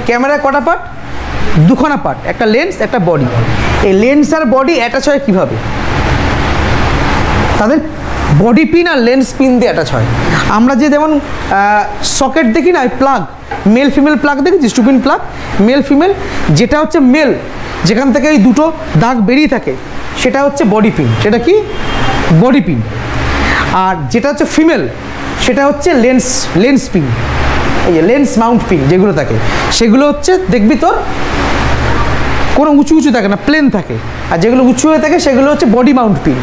ক্যামেরার কটা পার্ট? দুখানা পার্ট, একটা লেন্স একটা বডি। এই লেন্স আর বডি অ্যাটাচ হয় কীভাবে? তাদের বডি পিন আর লেন্স পিন দিয়ে অ্যাটাচ হয়। আমরা যে যেমন সকেট দেখি না, প্লাগ, মেল ফিমেল প্লাগ দেখেছি, স্টুপিন প্লাগ, মেল ফিমেল, যেটা হচ্ছে মেল, যেখান থেকে এই দুটো দাগ বেরিয়ে থাকে, সেটা হচ্ছে বডি পিন। সেটা কি? Body pin. আর যেটা হচ্ছে ফিমেল, সেটা হচ্ছে লেন্স পিন। এই যে লেন্স মাউন্ট পিন যেগুলো থাকে, সেগুলো হচ্ছে দেখবি তোর কোনো উঁচু থাকে না, প্লেন থাকে। আর যেগুলো উঁচু হয়ে থাকে সেগুলো হচ্ছে বডি মাউন্ট পিন।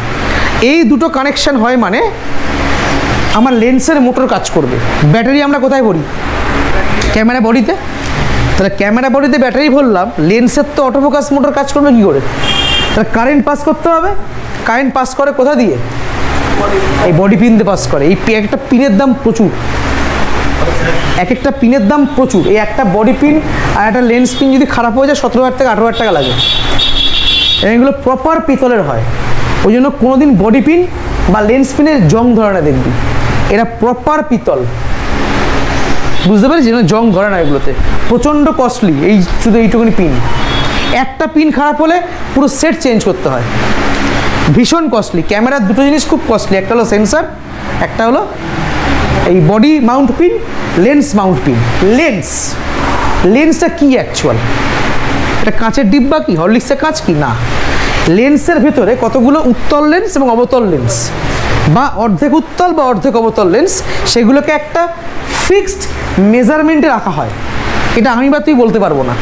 এই দুটো কানেকশন হয় মানে আমার লেন্সের মোটর কাজ করবে। ব্যাটারি আমরা কোথায় ভরি? ক্যামেরা বডিতে। তাহলে ক্যামেরা বডিতে ব্যাটারি ভরলাম, লেন্সের তো অটোফোকাস মোটর কাজ করবে কী করে? তাহলে কারেন্ট পাস করতে হবে। কারেন্ট পাস করে কোথা দিয়ে? এই বডি পিন দিয়ে পাস করে। এই একটা পিনের দাম প্রচুর, এক একটা পিনের দাম প্রচুর। এই একটা বডি পিন আর একটা লেন্স পিন যদি খারাপ হয়ে যায় 17,000 থেকে 18,000 টাকা লাগে। এগুলো প্রপার পিতলের হয়, ওই জন্য কোনোদিন বডি পিন বা লেন্স পিনের জং ধরে না দেখবি। এরা প্রপার পিতল, বুঝতে পারছি না? জং ধরে না এগুলোতে, প্রচণ্ড কস্টলি। এই শুধু এইটুকুনি পিন, একটা পিন খারাপ হলে পুরো সেট চেঞ্জ করতে হয়, ভীষণ কস্টলি। ক্যামেরার দুটো জিনিস খুব কস্টলি, একটা হলো সেন্সার, একটা হলো এই body mount pin, lens mount pin. লেন্সটা কি অ্যাকচুয়াল? এটা কাঁচের ডিব্বা কি? হরলিক্সের কাঁচ কি? না, লেন্সের ভেতরে কতগুলো উত্তল লেন্স এবং অবতল লেন্স, বা অর্ধেক উত্তল বা অর্ধেক অবতল লেন্স, সেগুলোকে একটা ফিক্সড মেজারমেন্টে রাখা হয়। এটা আমি বা তুই বলতে পারবো না।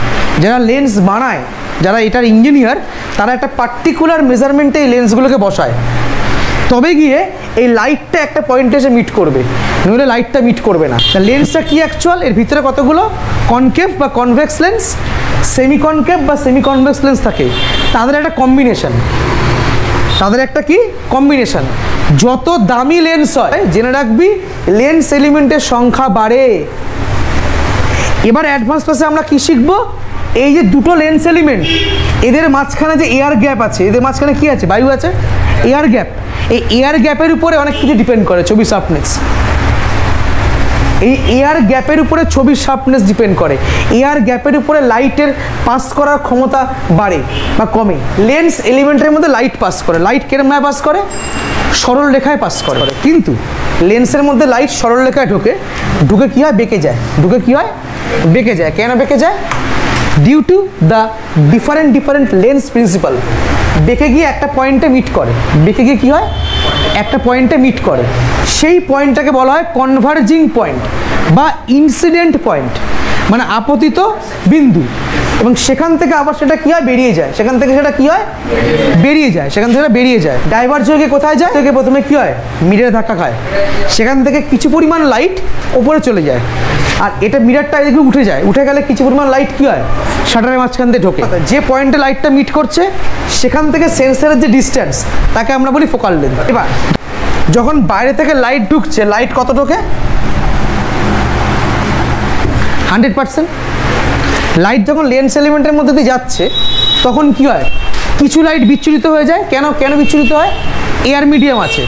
যারা লেন্স বানায়, যারা এটার ইঞ্জিনিয়ার, তারা একটা পার্টিকুলার মেজারমেন্টে এই লেন্সগুলোকে বসায়, তবে গিয়ে এই লাইটটা একটা পয়েন্টে এসে মিট করবে, নইলে লাইটটা মিট করবে না। লেন্সটা কি অ্যাকচুয়াল? এর ভিতরে কতগুলো কনকেভ বা কনভেক্স লেন্স, সেমি কনকেভ বা সেমি কনভেক্স লেন্স থাকে, তাদের একটা কম্বিনেশন। তাদের একটা কি কম্বিনেশন? যত দামি লেন্স হয়, জেনে রাখবি লেন্স এলিমেন্টের সংখ্যা বাড়ে। এবার অ্যাডভান্স ক্লাসে আমরা কি শিখবো? এই যে দুটো লেন্স এলিমেন্ট, এদের মাঝখানে যে এয়ার গ্যাপ আছে, এদের মাঝখানে কি আছে? বায়ু আছে, এয়ার গ্যাপ। এই এয়ার গ্যাপের উপরে অনেক কিছু ডিপেন্ড করে, ছবির শার্পনেস। এই এয়ার গ্যাপের উপরে ছবির শার্পনেস ডিপেন্ড করে। এয়ার গ্যাপের উপরে লাইটের পাস করার ক্ষমতা বাড়ে বা কমে। লেন্স এলিমেন্টের মধ্যে লাইট পাস করে। লাইট কেরমভাবে পাস করে? সরল রেখায় পাস করে। কিন্তু লেন্সের মধ্যে লাইট সরল রেখায় ঢুকে কি হয়? বেঁকে যায়। ঢুকে কি হয়? বেঁকে যায়। কেন বেঁকে যায়? Due to the different lens principle. বেঁকে গিয়ে একটা পয়েন্টে মিট করে। বেঁকে গিয়ে কি হয়? একটা পয়েন্টে মিট করে। সেই পয়েন্টটাকে বলা হয় কনভার্জিং পয়েন্ট বা ইনসিডেন্ট পয়েন্ট, মানে আপতিত বিন্দু। এবং সেখান থেকে আবার সেটা কি হয়? বেরিয়ে যায়। সেখান থেকে সেটা কি হয়? বেরিয়ে যায়। সেখান থেকে সেটা বেরিয়ে যায়। ডাইভার্জ হয়ে কোথায় যায়? থেকে প্রথমে কি হয়? মিররে ধাক্কা খায়। সেখান থেকে কিছু পরিমাণ লাইট ওপরে চলে যায়, আর এটা মিররটা এদিকে উঠে যায়। উঠে গেলে কিছু পরিমাণ লাইট কি হয়? শাটারের মাঝখান দিয়ে ঢোকে। যে পয়েন্টে লাইটটা মিট করছে, সেখান থেকে সেন্সরের যে ডিস্টেন্স, তাকে আমরা বলি ফোকাল লেন্থ। এবার যখন বাইরে থেকে লাইট ঢুকছে, লাইট কত ঢোকে? 100%। লাইট যখন লেন্স এলিমেন্টের মধ্যে দিয়ে যাচ্ছে, তখন কি হয়? কিছু লাইট বিচ্ছুরিত হয়ে যায়। কেন বিচ্ছুরিত হয়? এয়ার মিডিয়াম আছে,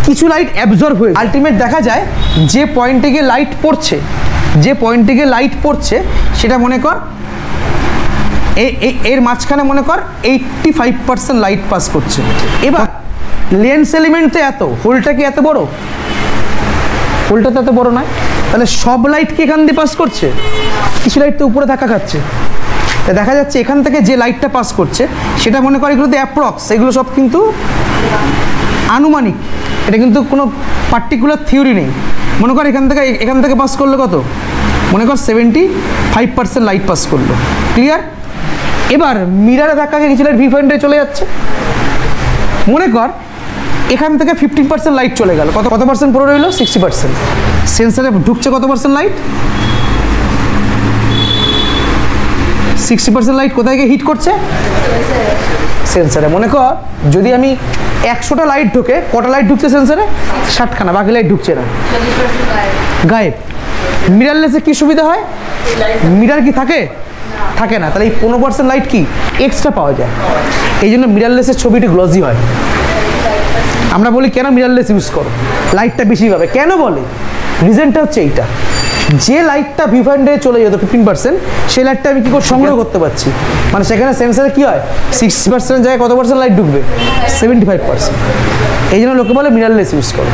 কিছু লাইট অ্যাবজর্ব হয়ে। আলটিমেট দেখা যায় যে পয়েন্টে গিয়ে লাইট পড়ছে, সেটা মনে কর এর মাঝখানে মনে কর 85% লাইট পাস করছে। এবার লেন্স এলিমেন্টে এত, হোলটা কি এত বড়? হোলটা তো এত বড় নয়। তাহলে সব লাইট কি এখান দিয়ে পাস করছে? কিছু লাইট তো উপরে ধাক্কা খাচ্ছে। তা দেখা যাচ্ছে এখান থেকে যে লাইটটা পাস করছে, সেটা মনে কর এগুলোতে অ্যাপ্রক্স, এগুলো সব কিন্তু আনুমানিক। এটা কিন্তু কোনো পার্টিকুলার থিওরি নেই। মনে কর এখান থেকে পাস করলো কত? মনে কর 75% লাইট পাস করলো। ক্লিয়ার? এবার মিরারে ধাক্কা খেয়ে কিছু লাইট ভি পয়েন্টে চলে যাচ্ছে। মনে কর এখান থেকে 15% লাইট চলে গেল। কত পার্সেন্ট পড়ে রইল? 60%। সেন্সারে ঢুকছে কত পার্সেন্ট লাইট? 60% লাইট কোথায় গিয়ে হিট করছে? সেন্সারে। মনে কর যদি আমি 100টা লাইট ঢোকে, কটা লাইট ঢুকছে সেন্সারে? 60খানা। বাকি লাইট ঢুকছে না, গায়েব। মিরারলেসে কি সুবিধা হয়? মিরার কি থাকে? থাকে না। তাহলে এই 15% লাইট কি এক্সট্রা পাওয়া যায়। এই জন্য মিরারলেসের ছবিটি গ্লসি হয়। আমরা বলি কেন মিরারলেস ইউজ করো, লাইটটা বেশি পাবে। কেন বলে? রিজনটা হচ্ছে এইটা, যে লাইটটা ভিউ পয়েন্টে চলে যেত 15%, সেই লাইটটা আমি কি করে সংগ্রহ করতে পারছি, মানে সেখানে সেন্সারে কি হয় 60% জায়গায় কত পার্সেন্ট লাইট ঢুকবে, 75%। এই জন্য লোকে বলে মিররলেস ইউজ করো।